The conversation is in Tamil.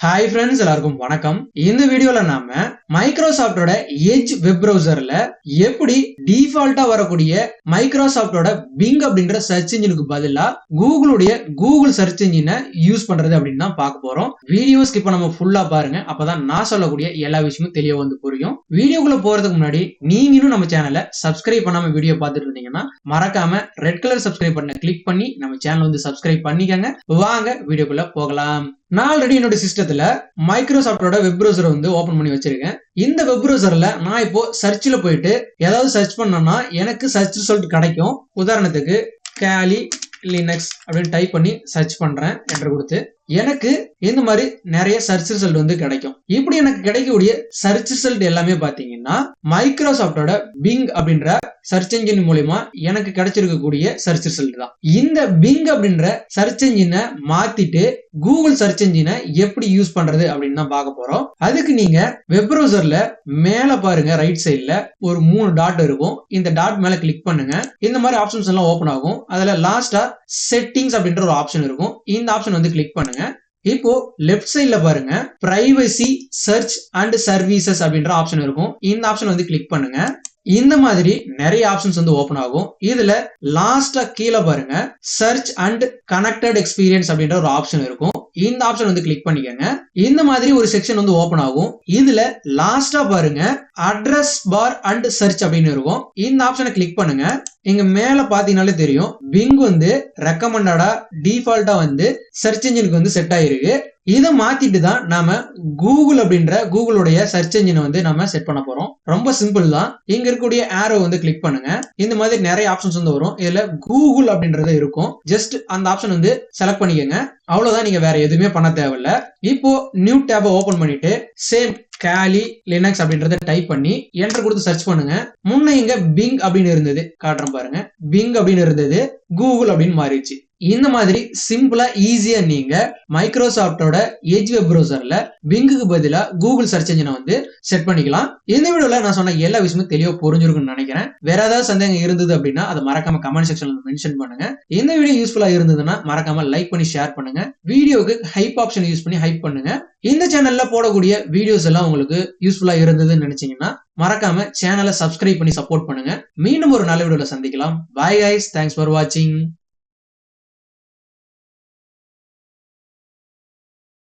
ஹாய் ஃப்ரெண்ட்ஸ், எல்லாருக்கும் வணக்கம். இந்த வீடியோல நாம மைக்ரோசாஃப்டோட எட்ஜ் வெப் பிரவுசர்ல எப்படி டிஃபால்ட்டா வரக்கூடிய மைக்ரோசாஃப்டோட பிங் அப்படின்ற சர்ச் இன்ஜினுக்கு பதிலா கூகுள் சர்ச் இன்ஜினை யூஸ் பண்றது அப்படின்னு தான் பார்க்க போறோம். வீடியோ ஸ்கிப் பண்ணாம ஃபுல்லா பாருங்க, அப்பதான் நான் சொல்லக்கூடிய எல்லா விஷயமும் தெளிவா வந்து புரியும். வீடியோக்குள்ள போறதுக்கு முன்னாடி நீங்க இன்னும் நம்ம சேனலை சப்ஸ்கிரைப் பண்ணாம வீடியோ பார்த்துட்டு இருந்தீங்கன்னா மறக்காம ரெட் கலர் சப்ஸ்கிரைப் பட்டனை கிளிக் பண்ணி நம்ம சேனல் வந்து சப்ஸ்கிரைப் பண்ணிக்கங்க. வாங்க வீடியோக்குள்ள போகலாம். நான் ஆல்ரெடி என்னோட சிஸ்டத்துல மைக்ரோசாஃப்டோட வெப் பிரவுசர் வந்து ஓபன் பண்ணி வச்சிருக்கேன். இந்த வெப் பிரவுசர்ல நான் இப்போ சர்ச்ல போயிட்டு ஏதாவது சர்ச் பண்ணனா எனக்கு சர்ச் ரிசல்ட் கிடைக்கும். உதாரணத்துக்கு காலி லினக்ஸ் அப்படின்னு டைப் பண்ணி சர்ச் பண்றேன், என்டர் கொடுத்து எனக்கு இந்த மாதிரி நிறைய சர்ச் ரிசல்ட் வந்து கிடைக்கும். இப்படி எனக்கு கிடைக்கக்கூடிய சர்ச் ரிசல்ட் எல்லாமே பாத்தீங்கன்னா மைக்ரோசாஃப்டோட பிங் அப்படின்ற சர்ச் என்ஜின் மூலமா எனக்கு கிடைச்சிருக்கக்கூடிய சர்ச் ரிசல்ட் தான். இந்த பிங் அப்படின்ற சர்ச் என்ஜினை மாத்திட்டு கூகுள் சர்ச் என்ஜினை எப்படி யூஸ் பண்றது அப்படின்னு தான் பார்க்க போறோம். அதுக்கு நீங்க வெப் பிரவுசர்ல மேல பாருங்க, ரைட் சைட்ல ஒரு 3 டாட் இருக்கும். இந்த டாட் மேல கிளிக் பண்ணுங்க. இந்த மாதிரி ஆப்ஷன்ஸ் எல்லாம் ஓபன் ஆகும். அதுல லாஸ்டா செட்டிங்ஸ் அப்படின்ற ஒரு ஆப்ஷன் இருக்கும். இந்த ஆப்ஷன் வந்து கிளிக் பண்ணுங்க. இப்போ லெஃப்ட் சைட்ல பாருங்க, பிரைவசி சர்ச் அண்ட் சர்வீசஸ் அப்படின்ற ஆப்ஷன் இருக்கும். இந்த ஆப்ஷன் வந்து கிளிக் பண்ணுங்க. இந்த மாதிரி நிறைய ஆப்ஷன்ஸ் வந்து ஓபன் ஆகும். இதுல லாஸ்டா கீழே பாருங்க, சர்ச் அண்ட் கனெக்டட் எக்ஸ்பீரியன்ஸ் அப்படின்ற ஒரு ஆப்ஷன் இருக்கும். இந்த ஆப்ஷன் வந்து கிளிக் பண்ணிக்கங்க. இந்த மாதிரி ஒரு செக்ஷன் வந்து ஓபன் ஆகும். இதுல லாஸ்டா பாருங்க, அட்ரஸ் பார் அண்ட் சர்ச் அப்படின்னு இருக்கும். இந்த ஆப்ஷனை கிளிக் பண்ணுங்க. இங்க மேல பாத்தீங்கன்னாலே தெரியும், பிங் வந்து ரெக்கமெண்டடா டிஃபால்ட்டா வந்து சர்ச் என்ஜினுக்கு வந்து செட் ஆயிருக்கு. இதை மாத்திட்டு தான் நாம கூகுளுடைய சர்ச் என்ஜினை வந்து நாம செட் பண்ண போறோம். ரொம்ப சிம்பிள் தான். இங்க இருக்கக்கூடிய ஆரோ வந்து கிளிக் பண்ணுங்க. இந்த மாதிரி நிறைய ஆப்ஷன்ஸ் வந்து வரும். இதுல கூகுள் அப்படின்றது இருக்கும். ஜஸ்ட் அந்த ஆப்ஷன் வந்து செலக்ட் பண்ணிக்கங்க. அவ்வளவுதான், நீங்க வேற எதுவுமே பண்ண தேவையில்ல. இப்போ நியூ டேபை ஓபன் பண்ணிட்டு சேம் காலி லினக்ஸ் அப்படின்றத டைப் பண்ணி என்டர் கொடுத்து சர்ச் பண்ணுங்க. முன்ன இங்க பிங் அப்படின்னு இருந்தது, காட்டுறேன் பாருங்க. பிங் அப்படின்னு இருந்தது கூகுள் அப்படின்னு மாறிடுச்சு. இந்த மாதிரி சிம்பிளா ஈஸியா நீங்க மைக்ரோசாஃப்டோட எட்ஜ் வெப் பிரவுசர்ல பிங்குக்கு பதிலா கூகுள் சர்ச் என்ஜினை வந்து செட் பண்ணிக்கலாம். இந்த வீடியோல நான் சொன்ன எல்லா விஷயமும் தெளிவா புரிஞ்சிருக்கும்னு நினைக்கிறேன். வேற ஏதாவது சந்தேகம் இருந்தது அப்படின்னா அதை மறக்காம கமெண்ட் செக்ஷன்ல மென்ஷன் பண்ணுங்க. இந்த வீடியோ யூஸ்ஃபுல்லா இருந்ததுன்னா மறக்காம லைக் பண்ணி ஷேர் பண்ணுங்க. வீடியோக்கு ஹைப் ஆப்ஷன் யூஸ் பண்ணி ஹைப் பண்ணுங்க. இந்த சேனல்ல போடக்கூடிய வீடியோஸ் எல்லாம் உங்களுக்கு யூஸ்ஃபுல்லா இருந்ததுன்னு நினைச்சீங்கன்னா மறக்காம சேனலை சப்ஸ்கிரைப் பண்ணி சப்போர்ட் பண்ணுங்க. மீண்டும் ஒரு நல்ல வீடியோல சந்திக்கலாம். பை கைஸ், தேங்க்ஸ் ஃபார் வாட்சிங்.